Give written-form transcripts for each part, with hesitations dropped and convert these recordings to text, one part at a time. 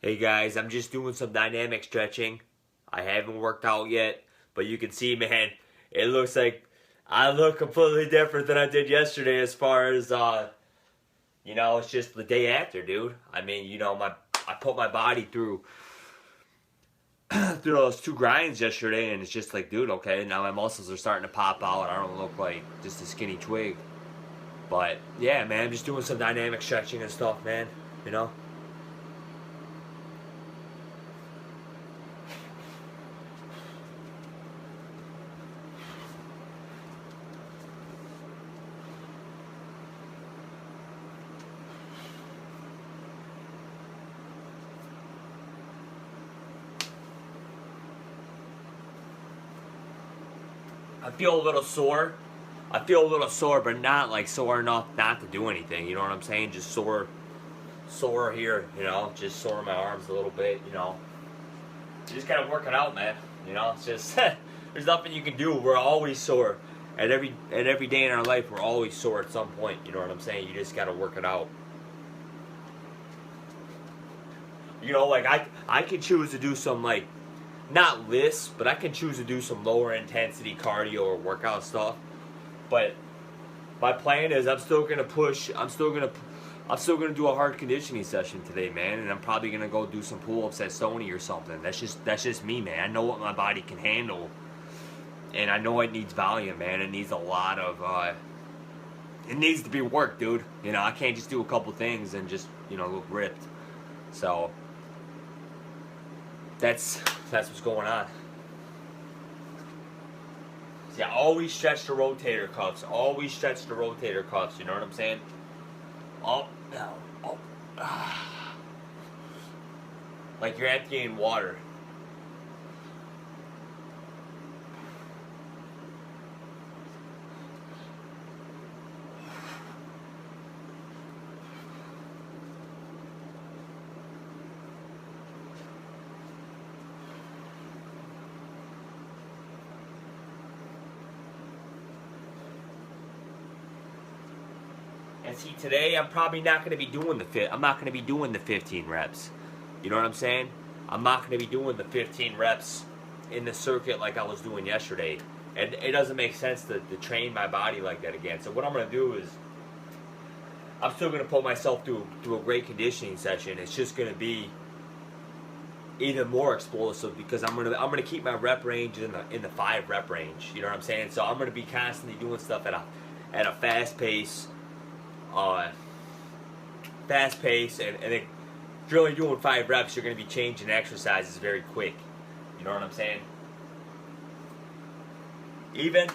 Hey guys, I'm just doing some dynamic stretching. I haven't worked out yet, but you can see, man, it looks like I look completely different than I did yesterday as far as, it's just the day after, dude. I mean, I put my body through through those two grinds yesterday, and it's just like, dude, okay, now my muscles are starting to pop out. I don't look like just a skinny twig. But, yeah, man, I'm just doing some dynamic stretching and stuff, man, you know? I feel a little sore. I feel a little sore, but not like sore enough not to do anything. You know what I'm saying? Just sore here. Just sore in my arms a little bit. You just gotta work it out, man. It's just there's nothing you can do. We're always sore. At every day in our life, we're always sore at some point. You know what I'm saying? You just gotta work it out. Like I could choose to do some like not lists, but I can choose to do some lower intensity cardio or workout stuff. But my plan is I'm still gonna push. I'm still gonna do a hard conditioning session today, man. And I'm probably gonna go do some pull-ups at Sony or something. That's just me, man. I know what my body can handle, and I know it needs volume, man. It needs a lot of. It needs to be work, dude. I can't just do a couple things and just look ripped. So that's what's going on. See, I always stretch the rotator cuffs. Always stretch the rotator cuffs. You know what I'm saying? Up, down, up. Like you're emptying water. And see, today I'm probably not going to be doing I'm not going to be doing the 15 reps. You know what I'm saying? I'm not going to be doing the 15 reps in the circuit like I was doing yesterday. And it doesn't make sense to train my body like that again. So what I'm going to do is I'm still going to put myself through a great conditioning session. It's just going to be even more explosive because I'm gonna keep my rep range in the 5 rep range. You know what I'm saying? So I'm gonna be constantly doing stuff at a fast pace. And if you're only doing 5 reps, you're going to be changing exercises very quick. You know what I'm saying? Even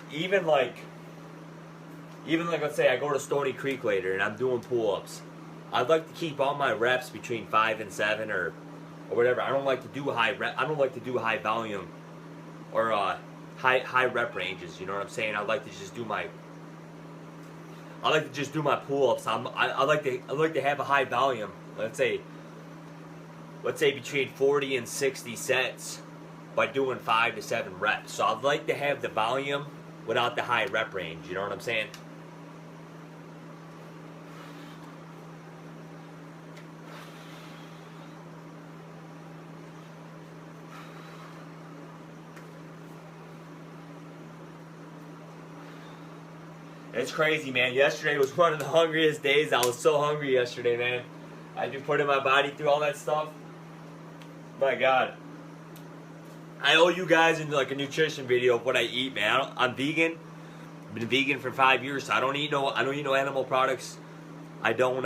like let's say I go to Stony Creek later and I'm doing pull-ups. I'd like to keep all my reps between 5 and 7 or whatever. I don't like to do I don't like to do high volume or high rep ranges. You know what I'm saying? I like to just do my pull-ups. I like to have a high volume. Let's say between 40 and 60 sets by doing 5 to 7 reps. So I'd like to have the volume without the high rep range. You know what I'm saying? It's crazy, man. Yesterday was one of the hungriest days. I was so hungry yesterday, man. I've been putting my body through all that stuff. My God. I owe you guys in like a nutrition video of what I eat, man. I'm vegan. I've been vegan for 5 years, so I don't eat no animal products. I don't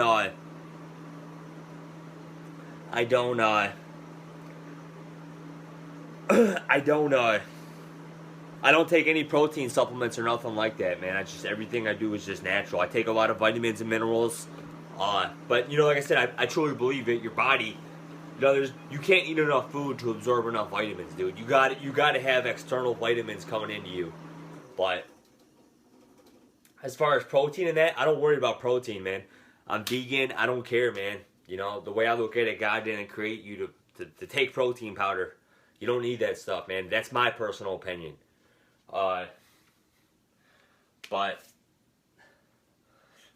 I don't take any protein supplements or nothing like that, man. Everything I do is just natural. I take a lot of vitamins and minerals. But like I said, I truly believe that your body, you can't eat enough food to absorb enough vitamins, dude. You got to have external vitamins coming into you. But as far as protein and that, I don't worry about protein, man. I'm vegan. I don't care, man. The way I look at it, God didn't create you to take protein powder. You don't need that stuff, man. That's my personal opinion. But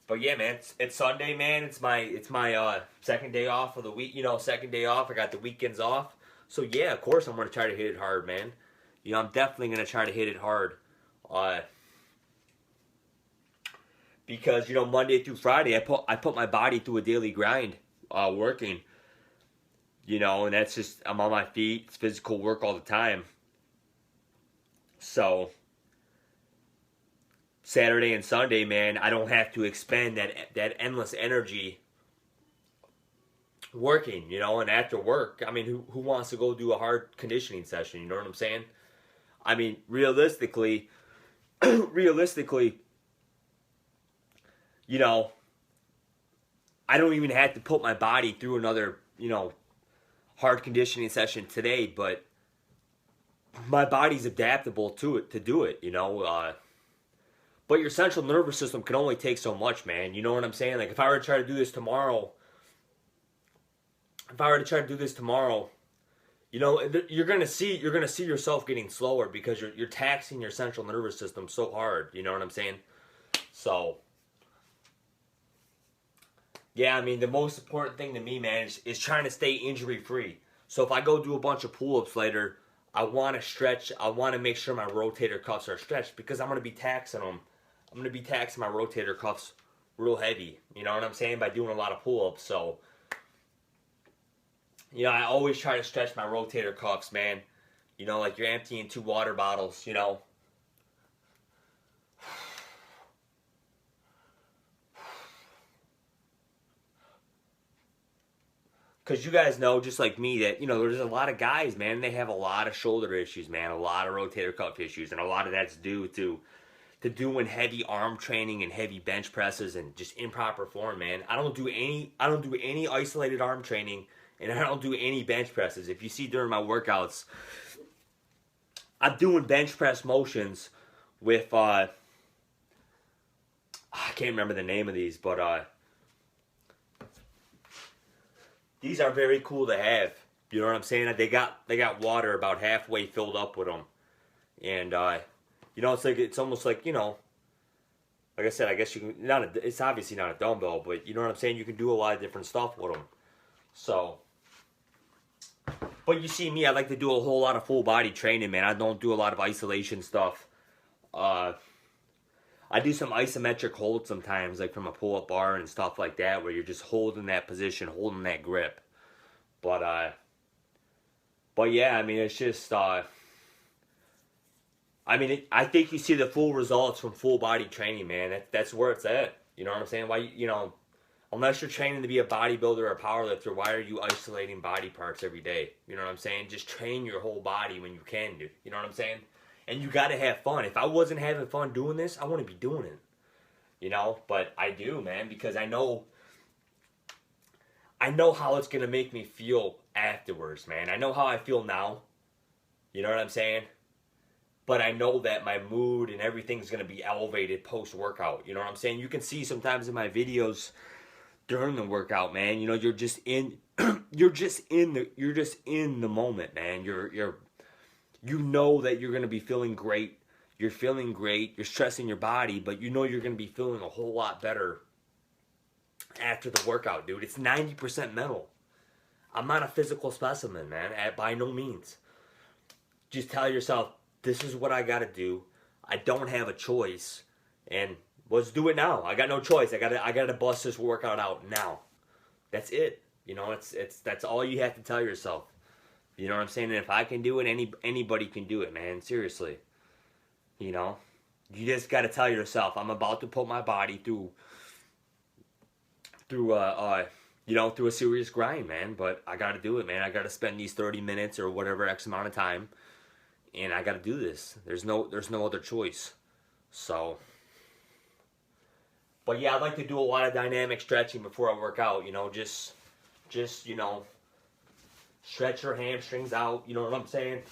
But yeah, man, it's Sunday, man. It's my second day off of the week. You know, second day off. I got the weekends off. So yeah, of course I'm gonna try to hit it hard, man. You know, I'm definitely gonna try to hit it hard. Uh, because you know Monday through Friday I put my body through a daily grind, working. You know, and that's just I'm on my feet. It's physical work all the time. So Saturday and Sunday, man, I don't have to expend that endless energy working, you know, and after work, I mean, who wants to go do a hard conditioning session? You know what I'm saying? I mean, realistically, realistically, you know, I don't even have to put my body through another, you know, hard conditioning session today, but my body's adaptable to it to do it, you know. But your central nervous system can only take so much, man. You know what I'm saying? Like if I were to try to do this tomorrow, you know, you're gonna see yourself getting slower because you're taxing your central nervous system so hard. You know what I'm saying? So yeah, I mean the most important thing to me, man, is trying to stay injury free. So if I go do a bunch of pull ups later, I want to stretch. I want to make sure my rotator cuffs are stretched because I'm gonna be taxing them. I'm gonna be taxing my rotator cuffs real heavy. You know what I'm saying? By doing a lot of pull ups. So you know, I always try to stretch my rotator cuffs, man. You know, like you're emptying 2 water bottles, you know. Because you guys know, just like me, that, you know, there's a lot of guys, man, they have a lot of shoulder issues, man, a lot of rotator cuff issues, and a lot of that's due to doing heavy arm training and heavy bench presses and just improper form, man. I don't do any isolated arm training, and I don't do any bench presses. If you see during my workouts, I'm doing bench press motions with I can't remember the name of these, but these are very cool to have. You know what I'm saying? They got water about halfway filled up with them, and you know it's almost like, you know, like I said, I guess you can it's obviously not a dumbbell, but you know what I'm saying. You can do a lot of different stuff with them. So, but you see me, I like to do a whole lot of full body training, man. I don't do a lot of isolation stuff. Uh, I do some isometric holds sometimes, like from a pull up bar and stuff like that, where you're just holding that position, holding that grip. But but yeah, I mean, it's just I mean, I think you see the full results from full body training, man. That's where it's at. You know what I'm saying? Why, you know, unless you're training to be a bodybuilder or a powerlifter, why are you isolating body parts every day? You know what I'm saying? Just train your whole body when you can, dude. You know what I'm saying? And you got to have fun. If I wasn't having fun doing this, I wouldn't be doing it. You know, but I do, man, because I know how it's gonna make me feel afterwards, man. I know how I feel now. You know what I'm saying? But I know that my mood and everything's gonna be elevated post workout. You know what I'm saying? You can see sometimes in my videos during the workout, man. You know, you're just in, you're just in the moment, man. You know that you're gonna be feeling great. You're feeling great. You're stressing your body, but you know you're gonna be feeling a whole lot better after the workout, dude. It's 90% mental. I'm not a physical specimen, man, by no means. Just tell yourself, this is what I gotta do. I don't have a choice, and let's do it now. I got no choice. I gotta bust this workout out now. That's it. You know, that's all you have to tell yourself. You know what I'm saying? And if I can do it, anybody can do it, man. Seriously. You know, you just gotta tell yourself, I'm about to put my body through through a serious grind, man. But I got to do it, man. I got to spend these 30 minutes or whatever X amount of time, and I got to do this. There's no other choice. So, but yeah, I like to do a lot of dynamic stretching before I work out. You know, just you know, stretch your hamstrings out. You know what I'm saying?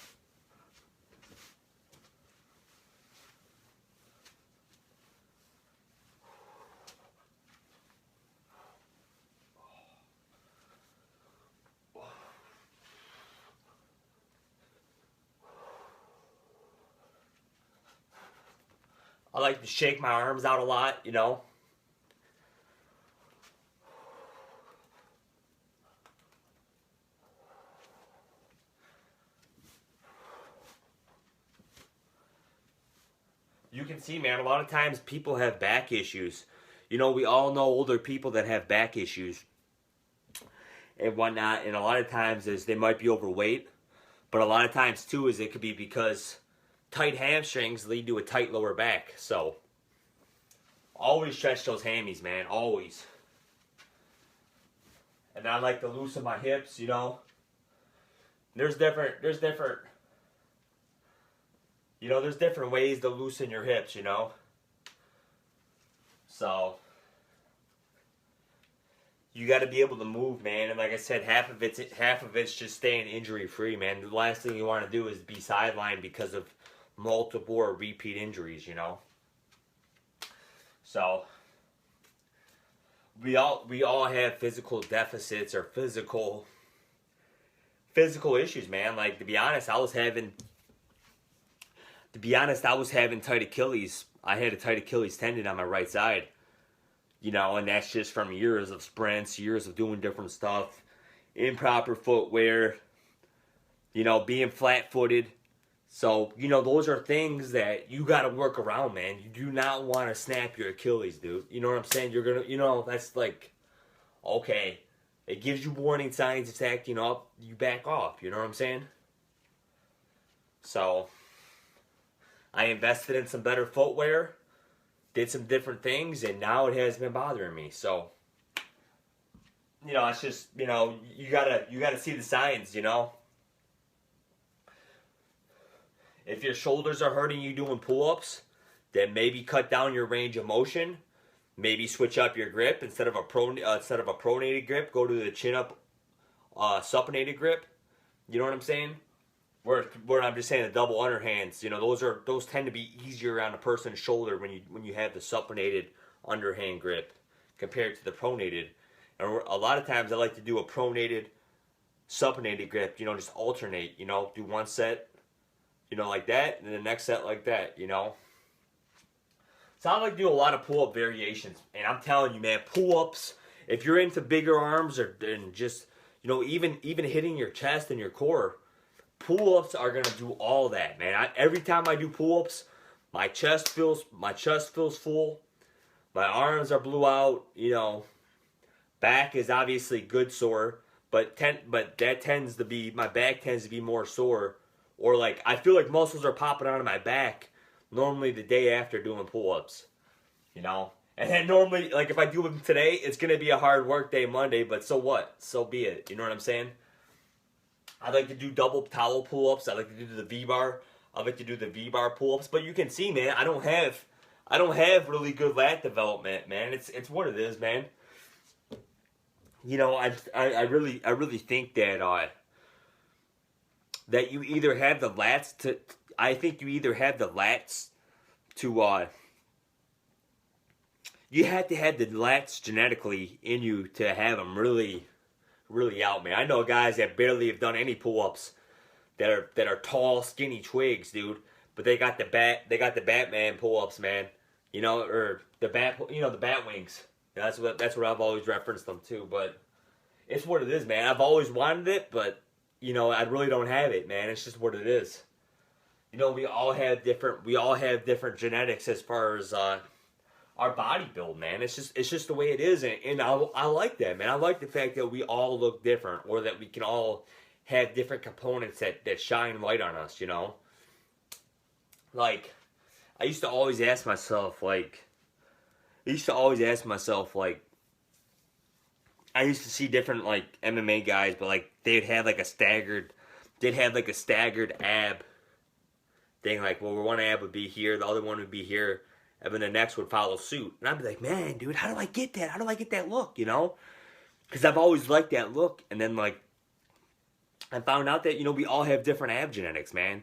I like to shake my arms out a lot. You know, you can see, man, a lot of times people have back issues. You know, we all know older people that have back issues and whatnot, and a lot of times is they might be overweight, but a lot of times too is it could be because tight hamstrings lead to a tight lower back. So always stretch those hammies, man, always. And I like to loosen my hips, you know. There's different ways to loosen your hips, you know. So you got to be able to move, man. And like I said, half of it's just staying injury free, man. The last thing you want to do is be sidelined because of multiple or repeat injuries, you know. So we all have physical deficits or physical issues, man. Like, to be honest, I was having tight Achilles. I had a tight Achilles tendon on my right side. You know, and that's just from years of sprints, years of doing different stuff, improper footwear, you know, being flat-footed. So, you know, those are things that you got to work around, man. You do not want to snap your Achilles, dude. You know what I'm saying? You're going to, you know, that's like, okay, it gives you warning signs it's acting up, you back off. You know what I'm saying? So I invested in some better footwear, did some different things, and now it has been bothering me. So, you know, it's just, you know, you gotta see the signs, you know. If your shoulders are hurting you doing pull-ups, then maybe cut down your range of motion. Maybe switch up your grip instead of a pronated grip. Go to the chin up, supinated grip. You know what I'm saying? Where I'm just saying the double underhands. You know, those tend to be easier on a person's shoulder when you have the supinated underhand grip compared to the pronated. And a lot of times I like to do a pronated, supinated grip. You know, just alternate. You know, do one set, you know, like that, and then the next set like that. You know. So I like to do a lot of pull-up variations, and I'm telling you, man, pull-ups. If you're into bigger arms and just, you know, even hitting your chest and your core, pull-ups are gonna do all that, man. Every time I do pull-ups, my chest feels full, my arms are blew out. You know, back is obviously good sore, but that tends to be, my back tends to be more sore, or like I feel like muscles are popping out of my back. Normally the day after doing pull-ups, you know. And then normally, like if I do them today, it's going to be a hard work day Monday, but so what? So be it. You know what I'm saying? I like to do double towel pull-ups. I like to do the V-bar. I like to do the V-bar pull-ups. But you can see, man, I don't have really good lat development, man. It's what it is, man. You know, I really think that that you either have the lats to... I think you either have the lats to, you have to have the lats genetically in you to have them really, really out, man. I know guys that barely have done any pull-ups that are tall, skinny twigs, dude. But they got the Batman pull-ups, man. You know, or the bat wings. That's what I've always referenced them to. But it's what it is, man. I've always wanted it, but you know, I really don't have it, man. It's just what it is. You know, we all have different genetics as far as our body build, man. It's just the way it is, and I like that, man. I like the fact that we all look different, or that we can all have different components that shine light on us, you know? Like, I used to always ask myself, like, I used to see different, like, MMA guys, but, like, they'd have like a staggered ab thing, like, well, one ab would be here, the other one would be here, and then the next would follow suit. And I'd be like, man, dude, how do I get that? How do I get that look, you know? Because I've always liked that look. And then, like, I found out that, you know, we all have different ab genetics, man.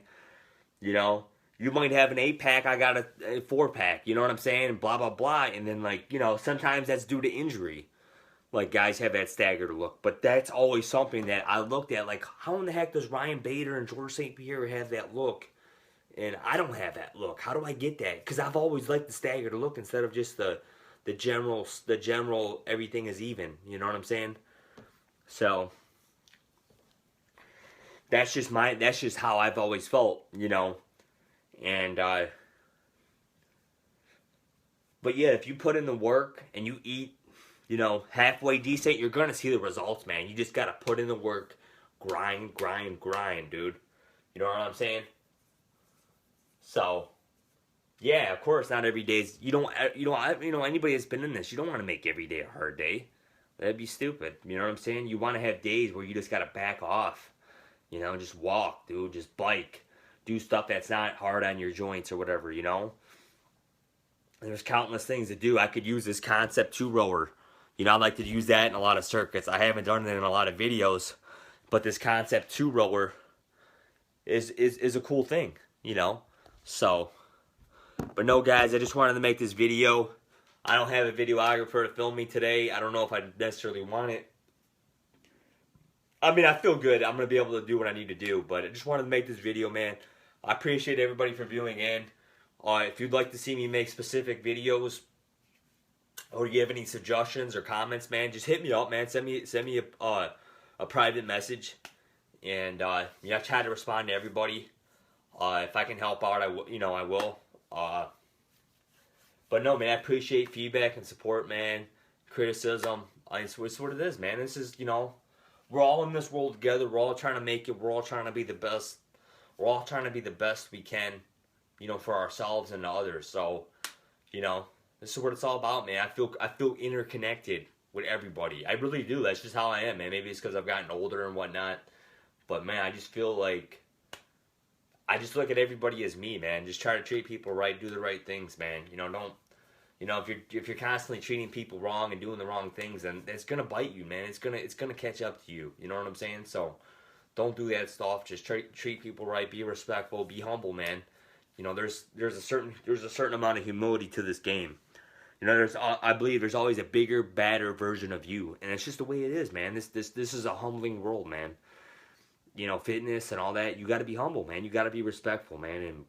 You know, you might have an 8-pack, I got a 4-pack, you know what I'm saying? And blah, blah, blah. And then, like, you know, sometimes that's due to injury. Like, guys have that staggered look. But that's always something that I looked at, like, how in the heck does Ryan Bader and George St. Pierre have that look? And I don't have that look. How do I get that? Because I've always liked the staggered look instead of just the general everything is even. You know what I'm saying? So that's just how I've always felt, you know. And But yeah, if you put in the work and you eat, you know, halfway decent, you're gonna see the results, man. You just gotta put in the work, grind, grind, grind, dude. You know what I'm saying? So, yeah, of course, not every day's. Anybody that's been in this, you don't want to make every day a hard day. That'd be stupid. You know what I'm saying? You want to have days where you just gotta back off. You know, just walk, dude. Just bike. Do stuff that's not hard on your joints or whatever. You know. There's countless things to do. I could use this Concept 2 rower. You know, I like to use that in a lot of circuits. I haven't done it in a lot of videos, but this Concept 2 rower is a cool thing, you know. So, but no, guys, I just wanted to make this video. I don't have a videographer to film me today. I don't know if I necessarily want it. I mean, I feel good. I'm going to be able to do what I need to do, but I just wanted to make this video, man. I appreciate everybody for viewing in. If you'd like to see me make specific videos, or you have any suggestions or comments, man, just hit me up, man. Send me a private message, and I try to respond to everybody. If I can help out, I will. But no, man, I appreciate feedback and support, man. Criticism. It's what it is, man. This is, we're all in this world together. We're all trying to make it. We're all trying to be the best. We're all trying to be the best we can, for ourselves and others. So, this is what it's all about, man. I feel interconnected with everybody. I really do. That's just how I am, man. Maybe it's because I've gotten older and whatnot. But, man, I just feel like I just look at everybody as me, man. Just try to treat people right, do the right things, man. If you're constantly treating people wrong and doing the wrong things, then it's gonna bite you, man. It's gonna catch up to you. You know what I'm saying? So don't do that stuff. Just treat people right. Be respectful. Be humble, man. There's a certain amount of humility to this game. I believe there's always a bigger, badder version of you, and it's just the way it is, man. This is a humbling world, man. Fitness and all that, you got to be humble, man. You got to be respectful, man,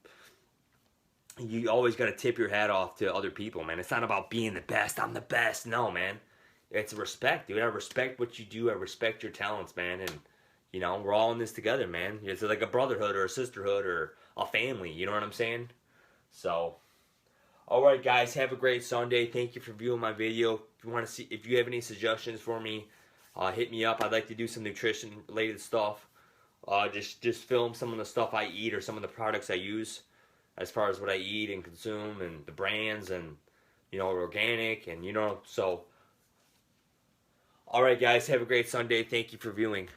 and you always got to tip your hat off to other people, man. It's not about being the best. I'm the best. No, man. It's respect, dude. I respect what you do. I respect your talents, man, and we're all in this together, man. It's like a brotherhood or a sisterhood or a family. You know what I'm saying? So, all right, guys. Have a great Sunday. Thank you for viewing my video. If you have any suggestions for me, hit me up. I'd like to do some nutrition-related stuff. Just film some of the stuff I eat or some of the products I use, as far as what I eat and consume and the brands and organic and so. All right, guys. Have a great Sunday. Thank you for viewing.